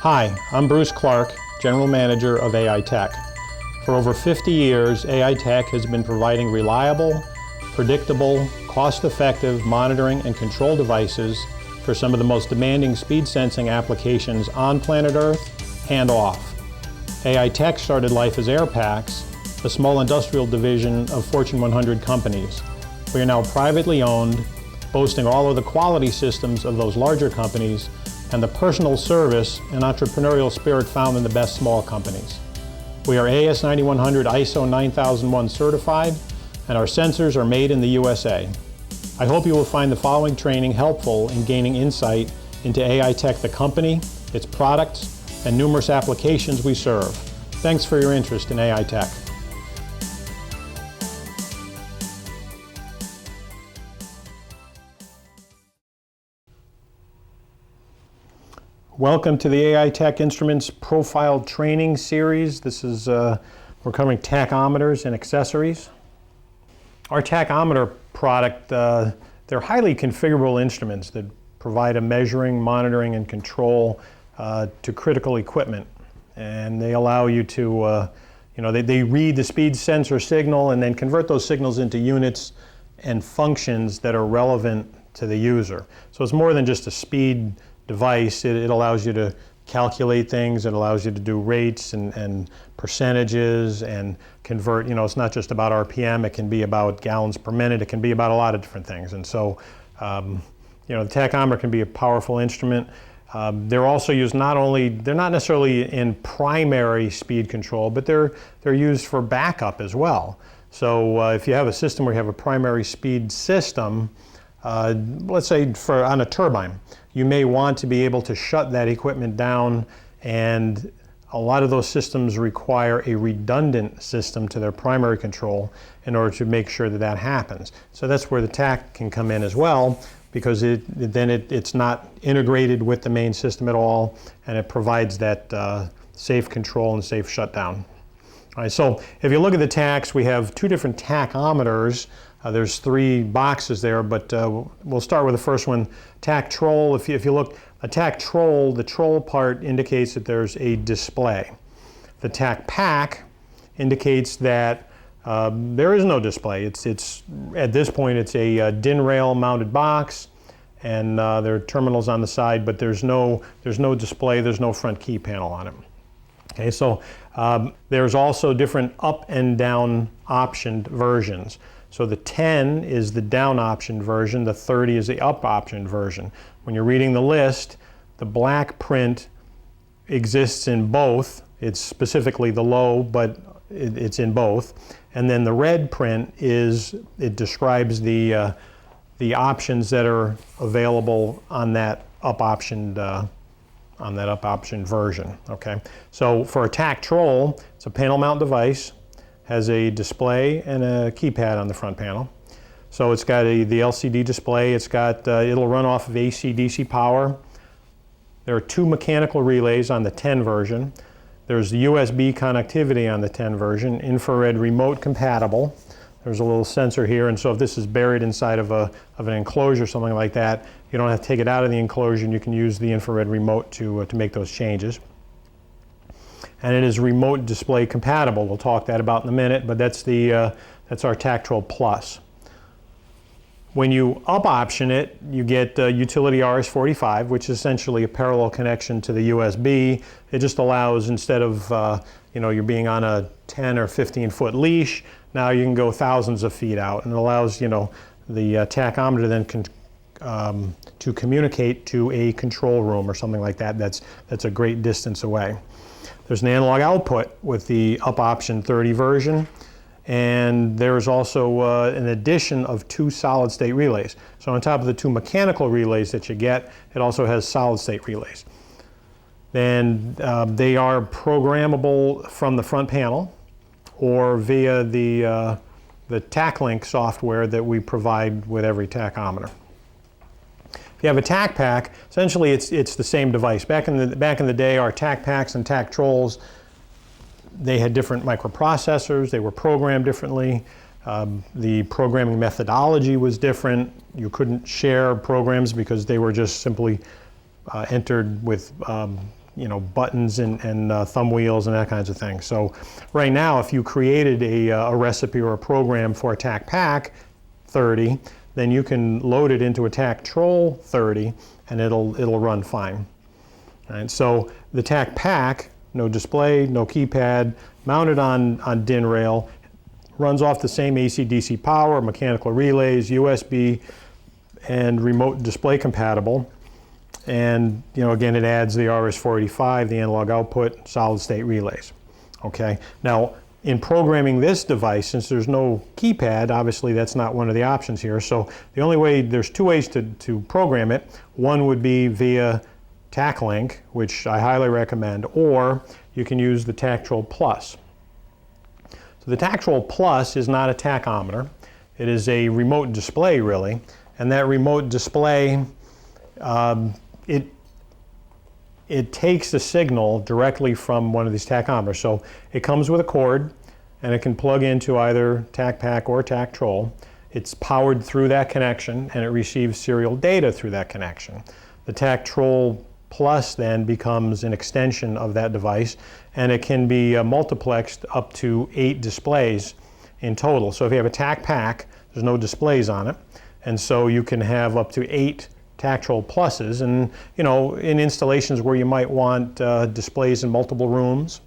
Hi, I'm Bruce Clark, General Manager of a.i.tek. For over 50 years, a.i.tek has been providing reliable, predictable, cost-effective monitoring and control devices for some of the most demanding speed sensing applications on planet Earth and off. a.i.tek started life as Airpacks, a small industrial division of Fortune 100 companies. We are now privately owned, boasting all of the quality systems of those larger companies and the personal service and entrepreneurial spirit found in the best small companies. We are AS9100 ISO 9001 certified, and our sensors are made in the USA. I hope you will find the following training helpful in gaining insight into a.i.tek, the company, its products, and numerous applications we serve. Thanks for your interest in a.i.tek. Welcome to the a.i.tek Instruments Profile Training Series. This is, we're covering tachometers and accessories. Our tachometer product, they're highly configurable instruments that provide a measuring, monitoring, and control to critical equipment. And they allow you to, they read the speed sensor signal and then convert those signals into units and functions that are relevant to the user. So it's more than just a speed device. It allows you to calculate things, it allows you to do rates and percentages and convert, it's not just about RPM, it can be about gallons per minute, it can be about a lot of different things. And so, the tachometer can be a powerful instrument. They're also used they're not necessarily in primary speed control, but they're used for backup as well. So if you have a system where you have a primary speed system, let's say on a turbine, you may want to be able to shut that equipment down, and a lot of those systems require a redundant system to their primary control in order to make sure that that happens. So that's where the tach can come in as well, because it's not integrated with the main system at all, and it provides that safe control and safe shutdown. All right, so if you look at the tachs, we have two different tachometers. There's three boxes there, but we'll start with the first one, tach troll. If you look, a tach troll, the troll part indicates that there's a display. The tach pack indicates that there is no display. It's at this point it's a DIN rail mounted box, and there are terminals on the side, but there's no display. There's no front key panel on it. Okay, so there's also different up and down optioned versions. So the 10 is the down option version, the 30 is the up option version. When you're reading the list, the black print exists in both. It's specifically the low, but it's in both. And then the red print it describes the options that are available on that up optioned version. Okay. So for a tach troll, it's a panel mount device. Has a display and a keypad on the front panel. So it's got the LCD display, it'll run off of AC/DC power. There are two mechanical relays on the 10 version. There's the USB connectivity on the 10 version, infrared remote compatible. There's a little sensor here, and so if this is buried inside of an enclosure or something like that, you don't have to take it out of the enclosure, and you can use the infrared remote to make those changes. And it is remote display compatible. We'll talk that about in a minute, but that's our Tactrol Plus. When you up option it, you get utility RS-45, which is essentially a parallel connection to the USB. It just allows, instead of you're being on a 10 or 15 foot leash, now you can go thousands of feet out, and it allows the tachometer then to communicate to a control room or something like that. That's a great distance away. There's an analog output with the up option 30 version, and there's also an addition of two solid state relays. So on top of the two mechanical relays that you get, it also has solid state relays. Then they are programmable from the front panel or via the TachLink software that we provide with every tachometer. You have a tach pack, essentially it's the same device. Back in the day, our tach packs and tach trolls, they had different microprocessors, they were programmed differently. The programming methodology was different. You couldn't share programs because they were just simply entered with buttons and thumb wheels and that kinds of things. So right now, if you created a recipe or a program for a TAC 30, then you can load it into a Tac 30 and it'll run fine. And so the TAC, no display, no keypad, mounted on DIN rail, runs off the same AC/DC power, mechanical relays, USB, and remote display compatible. And again, it adds the RS-485, the analog output, solid state relays. Okay. Now, in programming this device, since there's no keypad, obviously that's not one of the options here. So the only way, there's two ways to program it. One would be via TAC-Link, which I highly recommend, or you can use the Tactrol Plus. So the Tactrol Plus is not a tachometer. It is a remote display, really. And that remote display, it takes the signal directly from one of these tachometers. So it comes with a cord, and it can plug into either TAC or Tactrol. It's powered through that connection, and it receives serial data through that connection. The Tactrol Plus then becomes an extension of that device, and it can be multiplexed up to 8 displays in total. So if you have a TAC, there's no displays on it, and so you can have up to 8 Tactrol Pluses, and in installations where you might want displays in multiple rooms,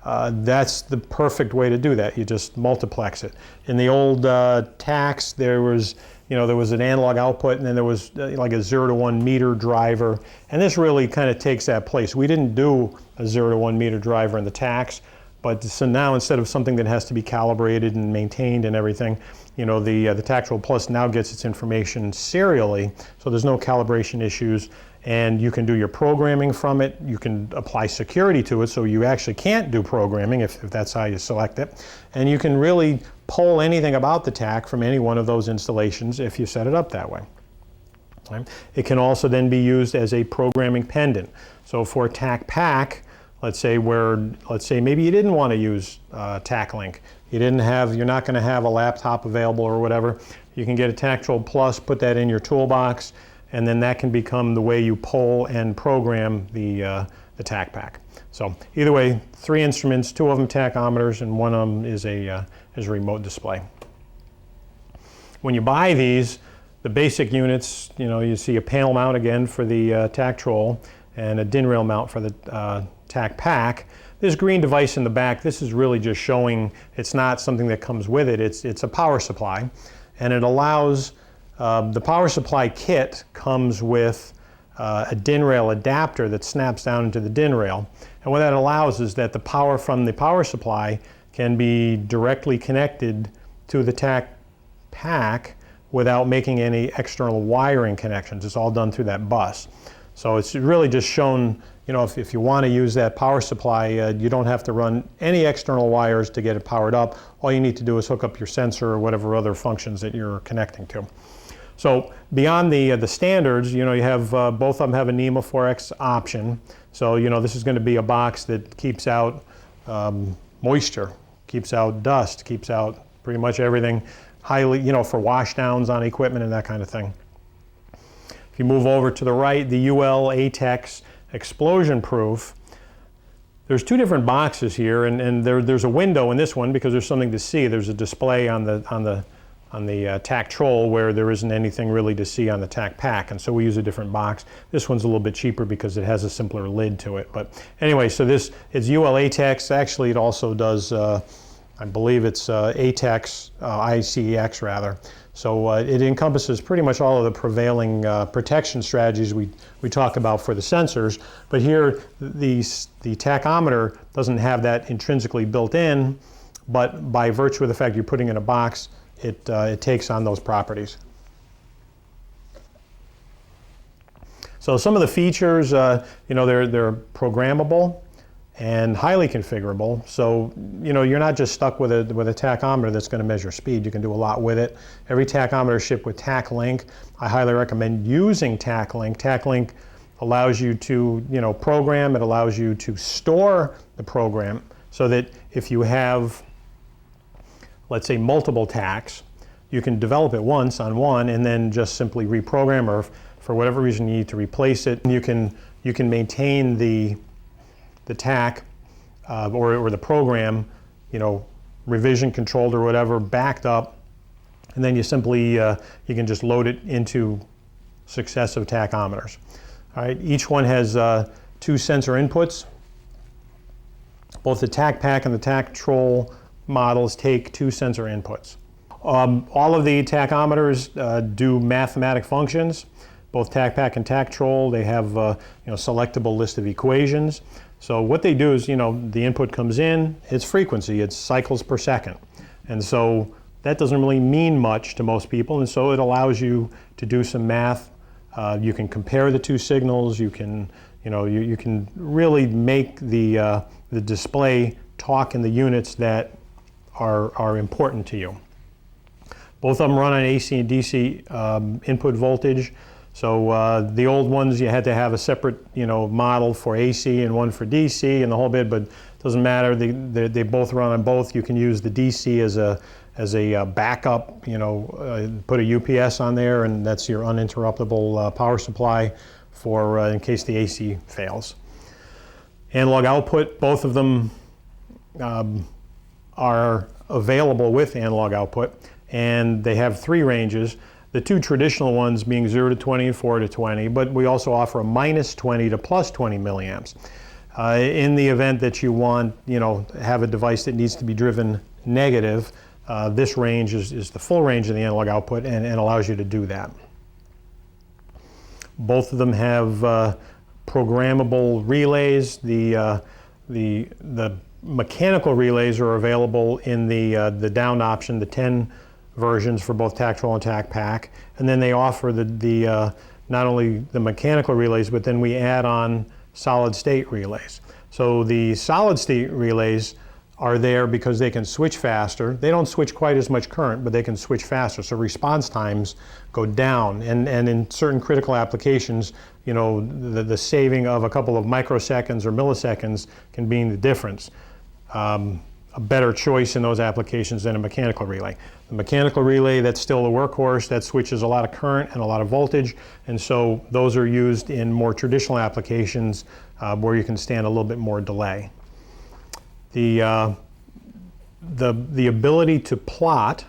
that's the perfect way to do that. You just multiplex it. In the old TACs, there was an analog output, and then there was like a 0 to 1 meter driver, and this really kind of takes that place. We didn't do a 0 to 1 meter driver in the TACs, but so now instead of something that has to be calibrated and maintained and everything, the Tactrol Plus now gets its information serially, so there's no calibration issues, and you can do your programming from it. You can apply security to it, so you actually can't do programming if that's how you select it, and you can really pull anything about the TAC from any one of those installations if you set it up that way. It can also then be used as a programming pendant. So for TAC, let's say maybe you didn't want to use TAC-Link. You're not going to have a laptop available or whatever. You can get a Tactrol Plus, put that in your toolbox, and then that can become the way you pull and program the TAC. So either way, 3 instruments, 2 of them tachometers, and 1 of them is a remote display. When you buy these, the basic units, you see a panel mount again for the Tactrol and a DIN rail mount for the TAC. This green device in the back, this is really just showing it's not something that comes with it. It's a power supply, and it allows the power supply kit comes with a DIN rail adapter that snaps down into the DIN rail. And what that allows is that the power from the power supply can be directly connected to the TAC without making any external wiring connections. It's all done through that bus. So it's really just shown, if you want to use that power supply, you don't have to run any external wires to get it powered up. All you need to do is hook up your sensor or whatever other functions that you're connecting to. So beyond the standards, you have both of them have a NEMA 4X option. So this is going to be a box that keeps out moisture, keeps out dust, keeps out pretty much everything highly, for wash downs on equipment and that kind of thing. If you move over to the right, the a.tek explosion proof. There's 2 different boxes here, and there's a window in this one because there's something to see. There's a display on the Tactrol where there isn't anything really to see on the TAC, and so we use a different box. This one's a little bit cheaper because it has a simpler lid to it. But anyway, so it's a.tek. Actually, it also does, I believe it's a.tek's ICEX rather. So it encompasses pretty much all of the prevailing protection strategies we talk about for the sensors. But here, the tachometer doesn't have that intrinsically built in, but by virtue of the fact you're putting in a box, it takes on those properties. So some of the features, they're programmable and highly configurable. So you're not just stuck with a tachometer that's going to measure speed. You can do a lot with it. Every tachometer is shipped with TAC-Link. I highly recommend using TAC-Link. TAC-Link allows you to program. It allows you to store the program so that if you have, let's say, multiple TACs, you can develop it once on one and then just simply reprogram, or if for whatever reason you need to replace it, you can you can maintain the TAC or the program, revision controlled or whatever, backed up, and then you simply, you can just load it into successive tachometers. All right, each one has 2 sensor inputs. Both the TAC pack and the Tachometer models take 2 sensor inputs. All of the tachometers do mathematic functions. Both TAC pack and Tachometer, they have selectable list of equations. So what they do is, the input comes in, it's frequency, it's cycles per second. And so that doesn't really mean much to most people, and so it allows you to do some math. You can compare the 2 signals, you can really make the display talk in the units that are important to you. Both of them run on AC and DC input voltage. So the old ones, you had to have a separate, model for AC and one for DC and the whole bit, but it doesn't matter. They both run on both. You can use the DC as a backup, put a UPS on there, and that's your uninterruptible power supply for in case the AC fails. Analog output, both of them are available with analog output, and they have 3 ranges. The 2 traditional ones being 0 to 20 and 4 to 20, but we also offer a -20 to +20 milliamps. In the event that you want, have a device that needs to be driven negative, this range is the full range of the analog output and allows you to do that. Both of them have programmable relays. The mechanical relays are available in the down option, the 10 versions for both Tachometer and TAC pack, and then they offer the not only the mechanical relays, but then we add on solid state relays. So the solid state relays are there because they can switch faster. They don't switch quite as much current, but they can switch faster, so response times go down, and in certain critical applications, the saving of a couple of microseconds or milliseconds can mean the difference. A better choice in those applications than a mechanical relay. The mechanical relay, that's still the workhorse, that switches a lot of current and a lot of voltage, and so those are used in more traditional applications where you can stand a little bit more delay. The ability to plot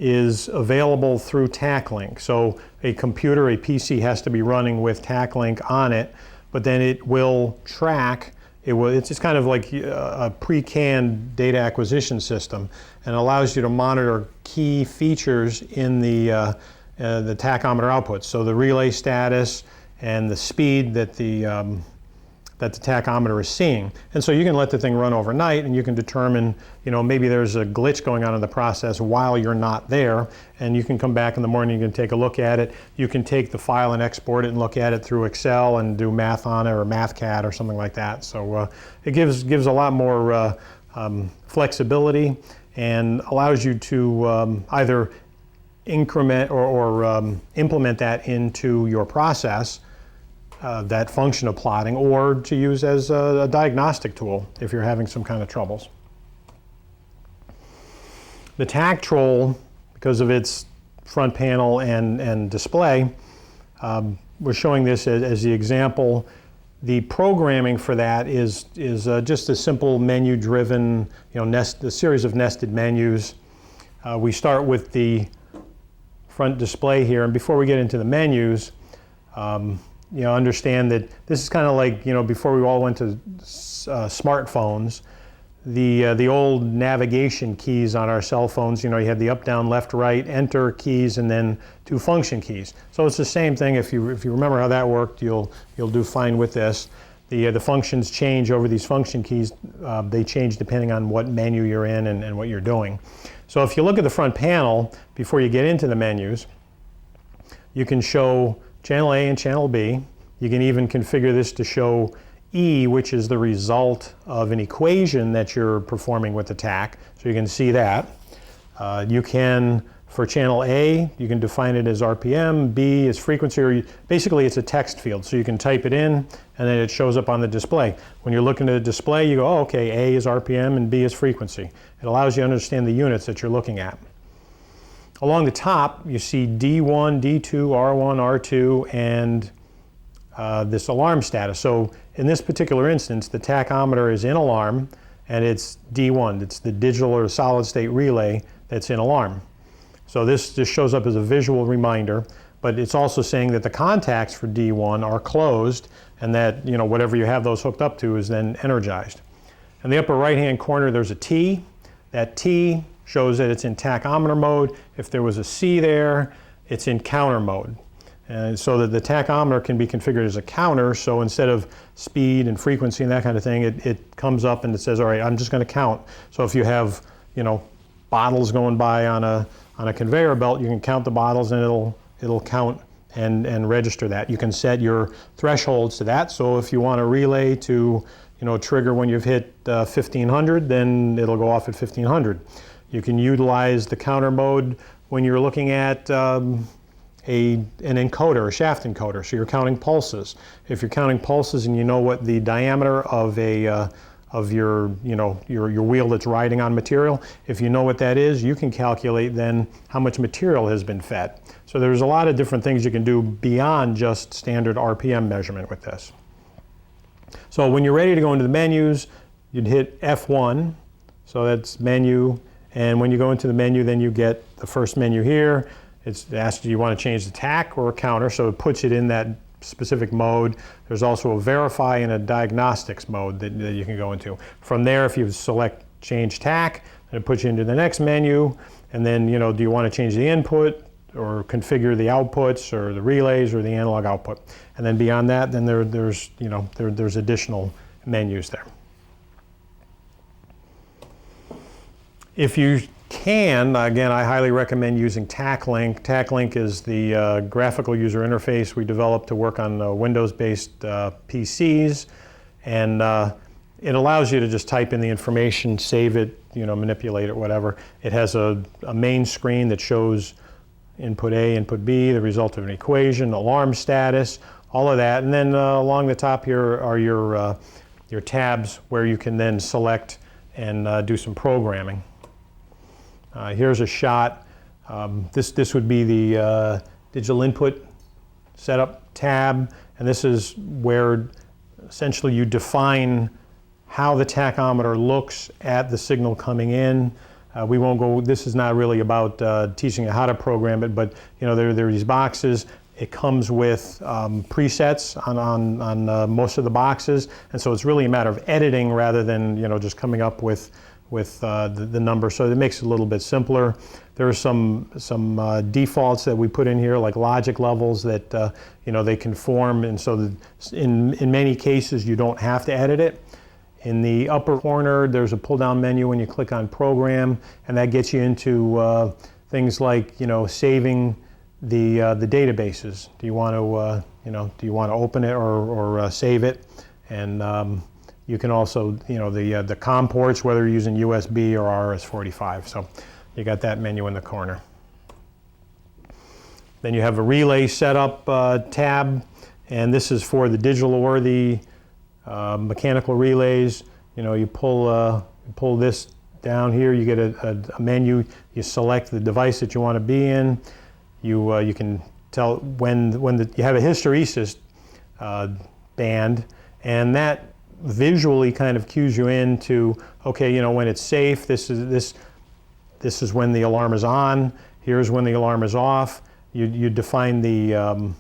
is available through TAC-Link. So a computer, a PC, has to be running with TAC-Link on it, but then it will track. It's just kind of like a pre-canned data acquisition system, and allows you to monitor key features in the tachometer outputs. So the relay status and the speed that the tachometer is seeing. And so you can let the thing run overnight, and you can determine, maybe there's a glitch going on in the process while you're not there, and you can come back in the morning, you can take a look at it. You can take the file and export it and look at it through Excel and do math on it, or MathCAD or something like that. So it gives a lot more flexibility and allows you to either increment or implement that into your process, that function of plotting, or to use as a diagnostic tool if you're having some kind of troubles. The Tachometer, because of its front panel and display, we're showing this as the example. The programming for that is just a simple menu-driven, a series of nested menus. We start with the front display here, and before we get into the menus, understand that this is kind of like, before we all went to smartphones, the old navigation keys on our cell phones, you had the up, down, left, right, enter keys, and then 2 function keys. So it's the same thing. If you remember how that worked, you'll do fine with this. The functions change over these function keys. They change depending on what menu you're in and what you're doing. So if you look at the front panel, before you get into the menus, you can show channel A and channel B. You can even configure this to show E, which is the result of an equation that you're performing with the TAC, so you can see that. You can, for channel A, you can define it as RPM, B is frequency, or basically it's a text field, so you can type it in and then it shows up on the display. When you're looking at the display, you go, oh, okay, A is RPM and B is frequency. It allows you to understand the units that you're looking at. Along the top, you see D1, D2, R1, R2, and this alarm status. So in this particular instance, the tachometer is in alarm, and it's D1. It's the digital or solid state relay that's in alarm. So this just shows up as a visual reminder, but it's also saying that the contacts for D1 are closed, and that whatever you have those hooked up to is then energized. In the upper right-hand corner, there's a T. That T shows that it's in tachometer mode. If there was a C there, it's in counter mode. And so that the tachometer can be configured as a counter, so instead of speed and frequency and that kind of thing, it comes up and it says, all right, I'm just going to count. So if you have, bottles going by on a conveyor belt, you can count the bottles and it'll count and register that. You can set your thresholds to that. So if you want a relay to trigger when you've hit 1500, then it'll go off at 1500. You can utilize the counter mode when you're looking at an encoder, a shaft encoder, so you're counting pulses. If you're counting pulses and you know what the diameter of your wheel that's riding on material, if you know what that is, you can calculate then how much material has been fed. So there's a lot of different things you can do beyond just standard RPM measurement with this. So when you're ready to go into the menus, you'd hit F1, so that's menu, and when you go into the menu, then you get the first menu here. It's asked you want to change the tach or a counter, so it puts it in that specific mode. There's also a verify and a diagnostics mode that you can go into. From there, if you select change tach, then it puts you into the next menu, and then do you want to change the input or configure the outputs or the relays or the analog output. And then beyond that, then there's additional menus there. If you can, again, I highly recommend using TACLink. TACLink is the graphical user interface we developed to work on Windows-based PCs, and it allows you to just type in the information, save it, manipulate it, whatever. It has a main screen that shows input A, input B, the result of an equation, alarm status, all of that, and then along the top here are your tabs where you can then select and do some programming. Here's a shot. This would be the digital input setup tab, and this is where essentially you define how the tachometer looks at the signal coming in. We won't go, this is not really about teaching you how to program it, but there are these boxes. It comes with presets on most of the boxes, and so it's really a matter of editing rather than just coming up with the number. So it makes it a little bit simpler. There are some defaults that we put in here, like logic levels that they conform, and so that in many cases you don't have to edit it. In the upper corner, there's a pull-down menu when you click on Program, and that gets you into things like saving the databases. Do you want to open it or save it? And you can also the COM ports, whether you're using USB or RS-45. So you got that menu in the corner. Then you have a relay setup tab, and this is for the digital or the mechanical relays. You pull this down here, you get a menu, you select the device that you want to be in. You can tell when you have a hysteresis band, and that visually kind of cues you into, okay, when it's safe, this is when the alarm is on, here's when the alarm is off. You define the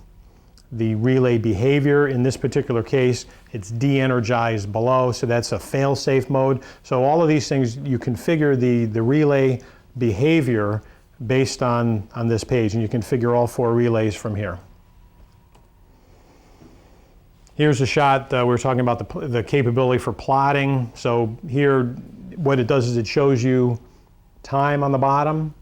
relay behavior. In this particular case, it's de-energized below, so that's a fail-safe mode. So all of these things, you configure the relay behavior based on this page, and you configure all 4 relays from here. Here's a shot, we were talking about the capability for plotting. So here, what it does is it shows you time on the bottom,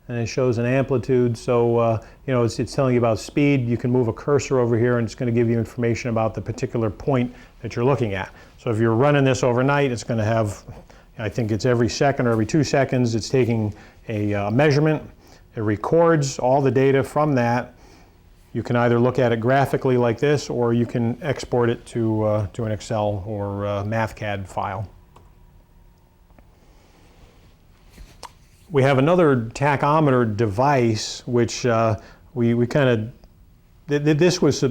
and it shows an amplitude. So it's telling you about speed. You can move a cursor over here, and it's going to give you information about the particular point that you're looking at. So if you're running this overnight, it's going to have, I think it's every second or every 2 seconds, it's taking a measurement. It records all the data from that. You can either look at it graphically like this, or you can export it to an Excel or MathCAD file. We have another tachometer device, which we kind of, this was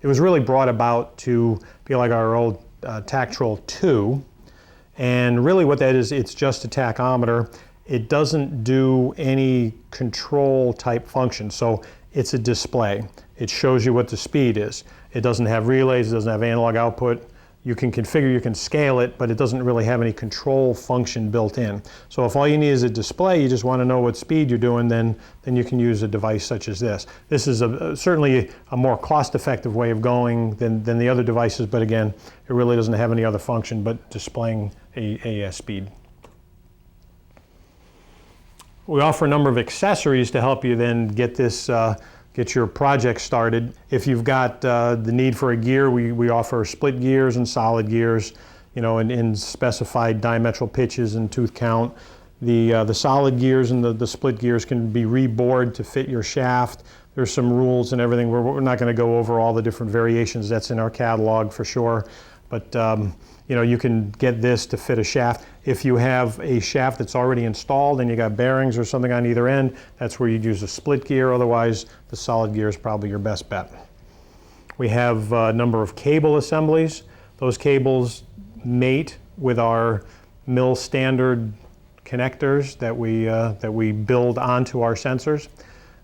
It was really brought about to be like our old Tactrol 2. And really what that is, it's just a tachometer. It doesn't do any control type function. So it's a display. It shows you what the speed is. It doesn't have relays, it doesn't have analog output. You can configure, you can scale it, but it doesn't really have any control function built in. So if all you need is a display, you just want to know what speed you're doing, then you can use a device such as this. This is certainly a more cost-effective way of going than the other devices, but again, it really doesn't have any other function but displaying a speed. We offer a number of accessories to help you then get this get your project started. If you've got the need for a gear, we offer split gears and solid gears, you know, in specified diametral pitches and tooth count. The solid gears and the split gears can be rebored to fit your shaft. There's some rules and everything. We're not going to go over all the different variations. That's in our catalog for sure. But you know, you can get this to fit a shaft. If you have a shaft that's already installed and you got bearings or something on either end, that's where you'd use a split gear. Otherwise, the solid gear is probably your best bet. We have a number of cable assemblies. Those cables mate with our mill standard connectors that we build onto our sensors.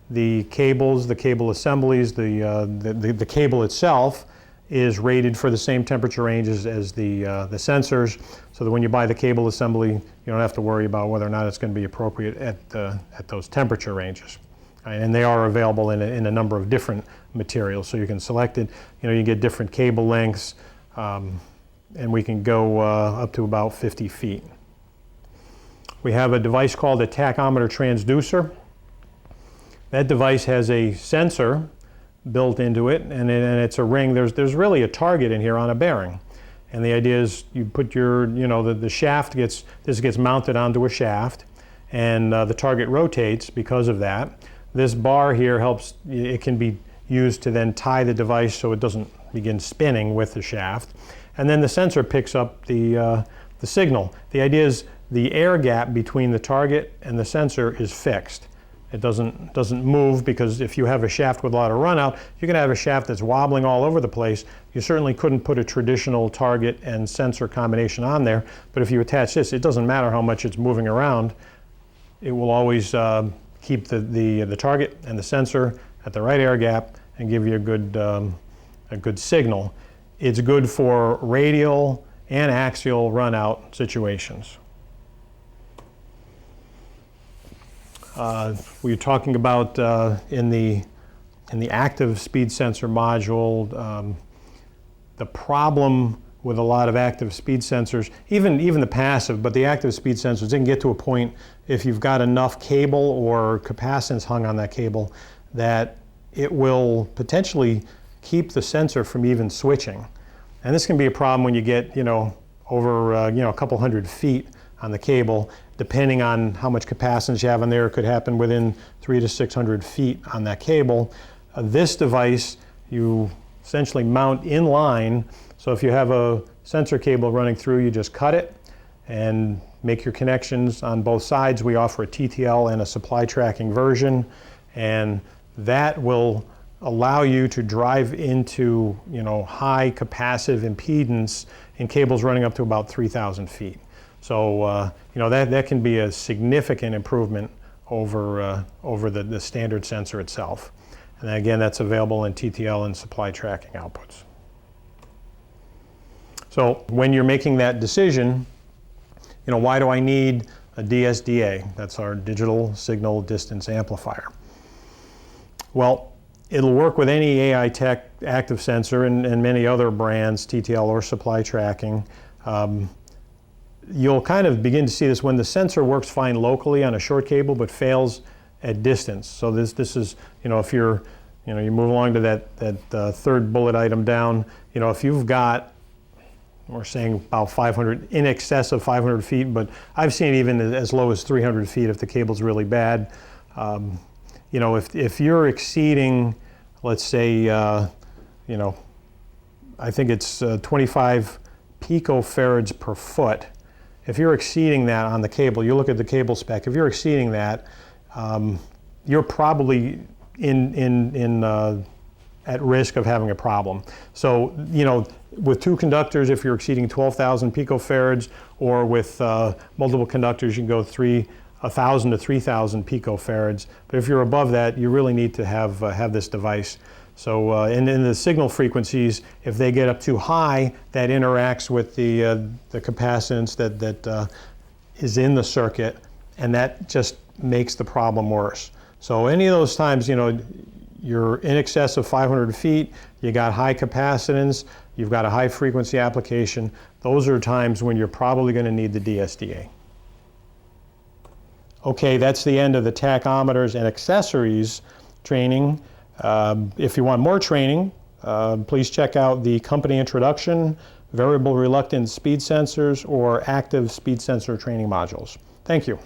The cables, the cable assemblies, the cable itself is rated for the same temperature ranges as the sensors, so that when you buy the cable assembly, you don't have to worry about whether or not it's going to be appropriate at those temperature ranges. And they are available in a number of different materials, so you can select it. You know, you get different cable lengths, and we can go up to about 50 feet. We have a device called a tachometer transducer. That device has a sensor built into it, and it's a ring. There's really a target in here on a bearing, and the idea is you put your, you know, the shaft gets mounted onto a shaft, and the target rotates because of that. This bar here helps. It can be used to then tie the device so it doesn't begin spinning with the shaft, and then the sensor picks up the signal. The idea is the air gap between the target and the sensor is fixed. It doesn't move, because if you have a shaft with a lot of runout, you can have a shaft that's wobbling all over the place. You certainly couldn't put a traditional target and sensor combination on there, but if you attach this, it doesn't matter how much it's moving around. It will always keep the target and the sensor at the right air gap and give you a good signal. It's good for radial and axial runout situations. We were talking about in the active speed sensor module, the problem with a lot of active speed sensors, even the passive, but the active speed sensors, they can get to a point, if you've got enough cable or capacitance hung on that cable, that it will potentially keep the sensor from even switching. And this can be a problem when you get, you know, over you know, a couple hundred feet on the cable. Depending on how much capacitance you have in there, it could happen within 300 to 600 feet on that cable. This device, you essentially mount in line. So if you have a sensor cable running through, you just cut it and make your connections on both sides. We offer a TTL and a supply tracking version, and that will allow you to drive into, you know, high capacitive impedance in cables running up to about 3,000 feet. So you know, that can be a significant improvement over the standard sensor itself. And again, that's available in TTL and supply tracking outputs. So when you're making that decision, you know, why do I need a DSDA? That's our digital signal distance amplifier. Well, it'll work with any a.i.tek active sensor and many other brands, TTL or supply tracking. You'll kind of begin to see this when the sensor works fine locally on a short cable but fails at distance. So this is, you know, if you're, you know, you move along to that third bullet item down, you know, if you've got, we're saying about 500, in excess of 500 feet, but I've seen it even as low as 300 feet if the cable's really bad. You know, if you're exceeding, let's say, you know, I think it's 25 picofarads per foot. If you're exceeding that on the cable, you look at the cable spec, if you're exceeding that, you're probably in at risk of having a problem. So, you know, with two conductors, if you're exceeding 12,000 picofarads, or with multiple conductors, you can go 1,000 to 3,000 picofarads. But if you're above that, you really need to have this device. So, and in the signal frequencies, if they get up too high, that interacts with the capacitance that is in the circuit, and that just makes the problem worse. So any of those times, you know, you're in excess of 500 feet, you got high capacitance, you've got a high frequency application, those are times when you're probably going to need the DSDA. Okay, that's the end of the tachometers and accessories training. If you want more training, please check out the company introduction, variable reluctance speed sensors, or active speed sensor training modules. Thank you.